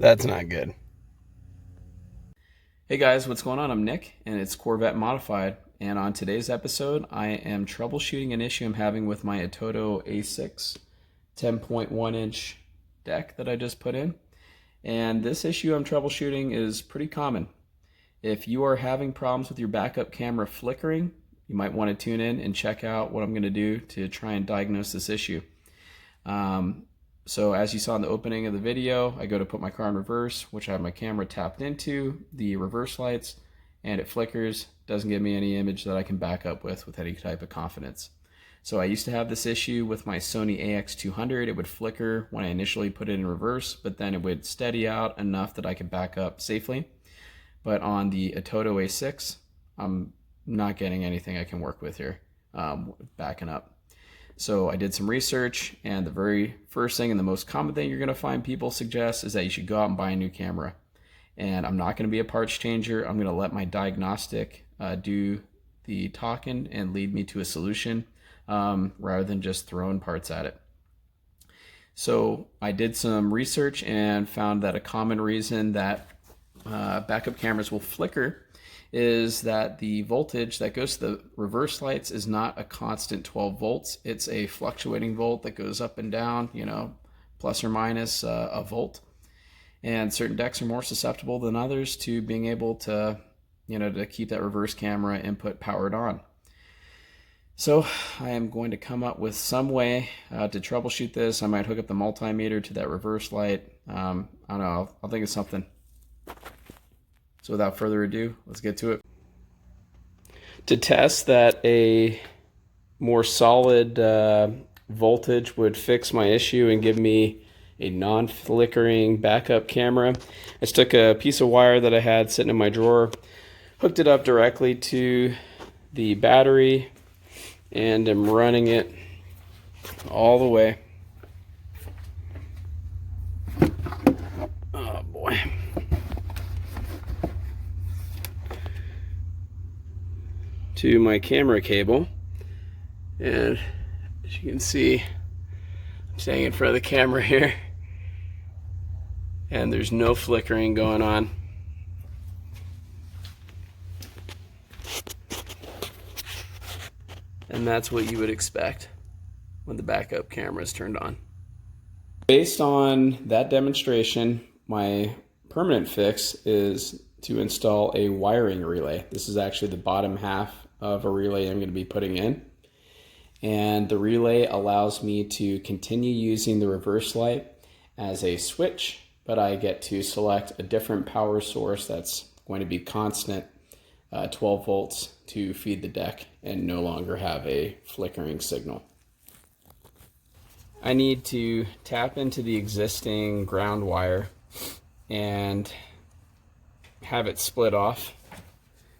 That's not good. Hey guys, what's going on? I'm Nick, and it's Corvette Modified. And on today's episode, I am troubleshooting an issue I'm having with my Atoto A6 10.1 inch deck that I just put in. And this issue I'm troubleshooting is pretty common. If you are having problems with your backup camera flickering, you might want to tune in and check out what I'm going to do to try and diagnose this issue. So as you saw in the opening of the video, I go to put my car in reverse, which I have my camera tapped into the reverse lights, and it flickers. Doesn't give me any image that I can back up with any type of confidence. So I used to have this issue with my Sony AX200. It would flicker when I initially put it in reverse, but then it would steady out enough that I could back up safely. But on the Atoto A6, I'm not getting anything I can work with here, backing up. So I did some research, and the very first thing and the most common thing you're going to find people suggest is that you should go out and buy a new camera. And I'm not going to be a parts changer. I'm going to let my diagnostic do the talking and lead me to a solution rather than just throwing parts at it. So I did some research and found that a common reason that backup cameras will flicker is that the voltage that goes to the reverse lights is not a constant 12 volts. It's a fluctuating volt that goes up and down, plus or minus a volt. And certain decks are more susceptible than others to being able to, to keep that reverse camera input powered on. So I am going to come up with some way to troubleshoot this. I might hook up the multimeter to that reverse light. I don't know, I'll think of something. So without further ado, let's get to it. To test that a more solid voltage would fix my issue and give me a non-flickering backup camera, I just took a piece of wire that I had sitting in my drawer, hooked it up directly to the battery, and I'm running it all the way. Oh boy. To my camera cable, and as you can see, I'm standing in front of the camera here, and there's no flickering going on. And that's what you would expect when the backup camera is turned on. Based on that demonstration, my permanent fix is to install a wiring relay. This is actually the bottom half of a relay I'm going to be putting in. And the relay allows me to continue using the reverse light as a switch, but I get to select a different power source that's going to be constant 12 volts to feed the deck and no longer have a flickering signal. I need to tap into the existing ground wire and have it split off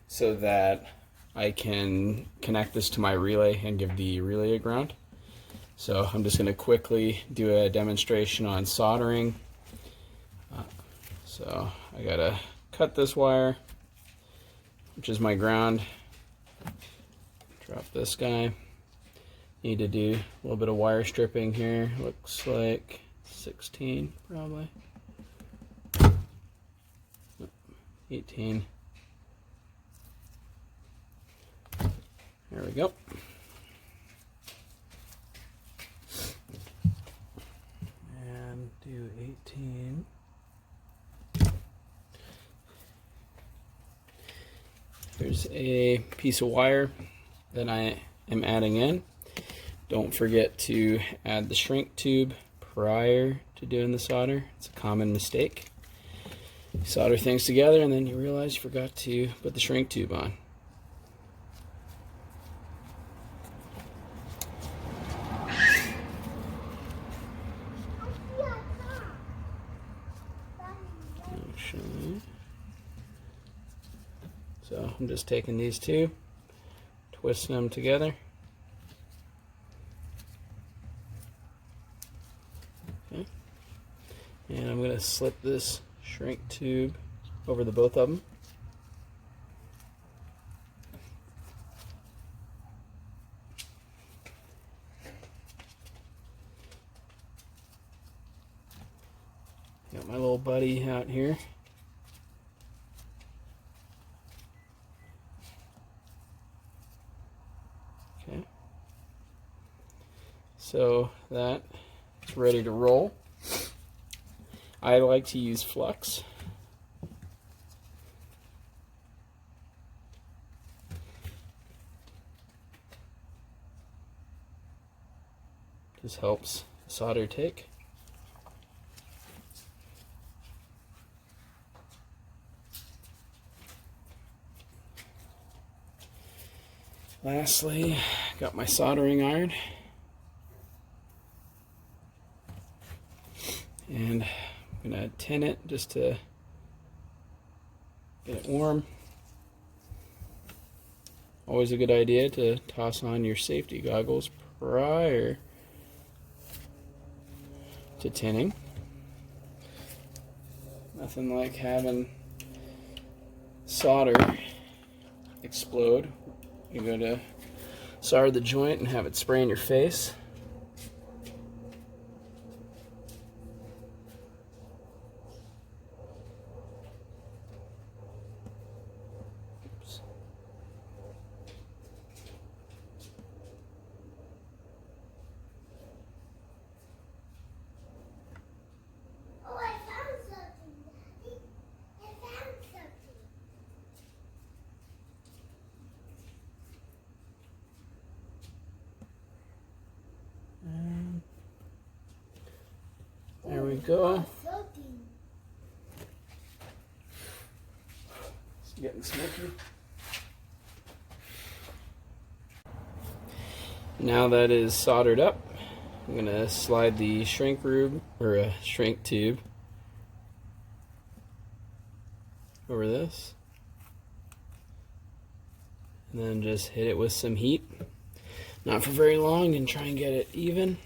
so that I can connect this to my relay and give the relay a ground. So I'm just going to quickly do a demonstration on soldering. So I gotta cut this wire, which is my ground. Drop this guy. Need to do a little bit of wire stripping here. Looks like 16 probably. 18. There we go. And do 18. There's a piece of wire that I am adding in. Don't forget to add the shrink tube prior to doing the solder. It's a common mistake. You solder things together and then you realize you forgot to put the shrink tube on. So I'm just taking these two, twisting them together. Okay. And I'm going to slip this shrink tube over the both of them. Got my little buddy out here. Okay. So that is ready to roll. I like to use flux. Just helps solder take. Lastly, got my soldering iron. And I'm going to tin it just to get it warm. Always a good idea to toss on your safety goggles prior to tinning. Nothing like having solder explode. You go to solder the joint and have it spray in your face. Oops. Oh, I found something, Daddy. I found something. There we go. Something. It's getting smoky. Now that is soldered up, I'm going to slide the shrink tube over this, and then just hit it with some heat. Not for very long, and try and get it even.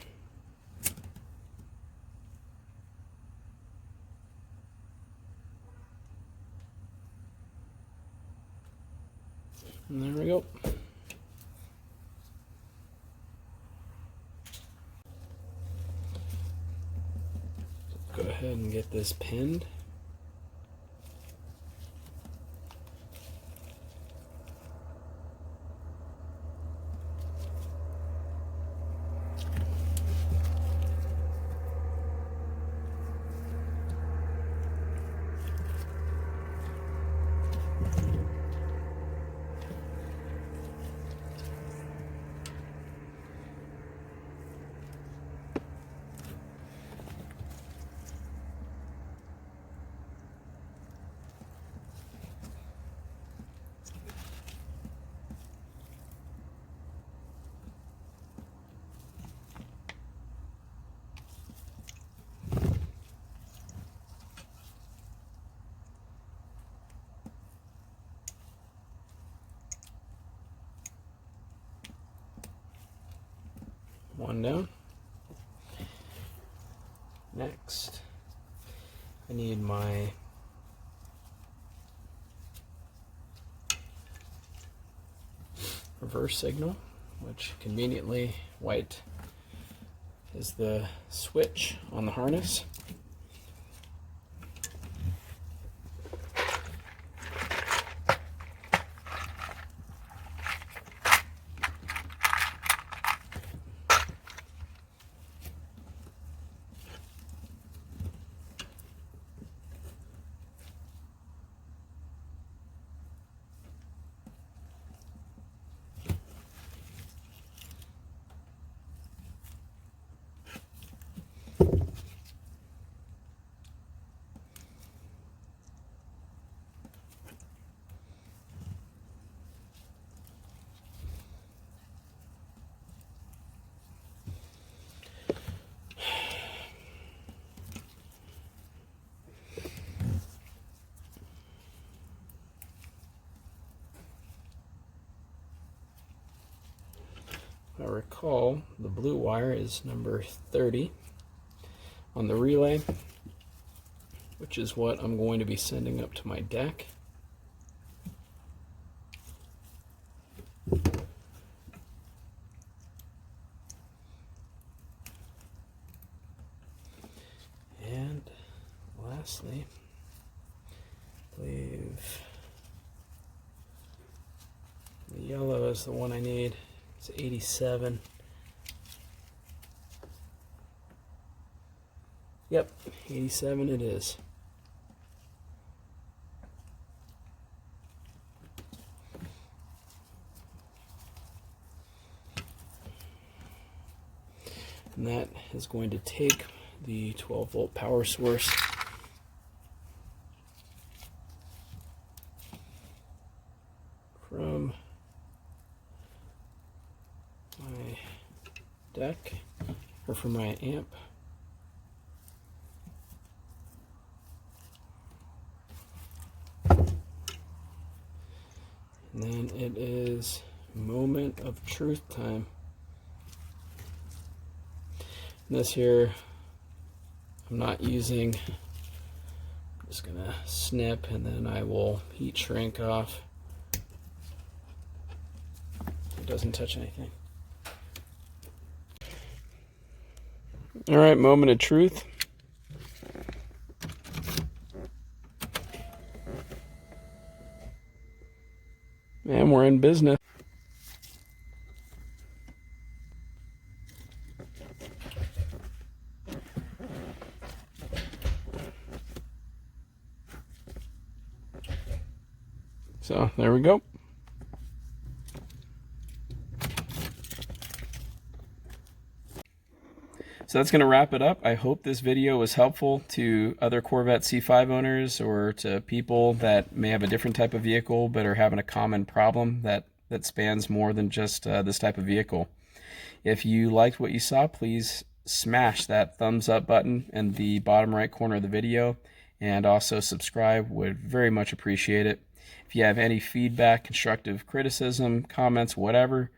And there we go. Go ahead and get this pinned. One down. Next, I need my reverse signal, which conveniently white is the switch on the harness. I recall the blue wire is number 30 on the relay, which is what I'm going to be sending up to my deck. And lastly, I believe the yellow is the one I need. It's 87. Yep, 87 it is. And that is going to take the 12-volt power source from my deck, or from my amp, and then it is moment of truth time. This here, I'm not using. I'm just gonna snip, and then I will heat shrink off. It doesn't touch anything. All right, moment of truth. And we're in business. So there we go. So that's going to wrap it up. I hope this video was helpful to other Corvette C5 owners, or to people that may have a different type of vehicle but are having a common problem that spans more than just this type of vehicle. If you liked what you saw, please smash that thumbs up button in the bottom right corner of the video, and also subscribe. Would very much appreciate it. If you have any feedback, constructive criticism, comments, whatever,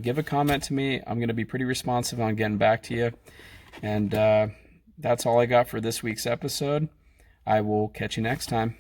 give a comment to me. I'm going to be pretty responsive on getting back to you. And that's all I got for this week's episode. I will catch you next time.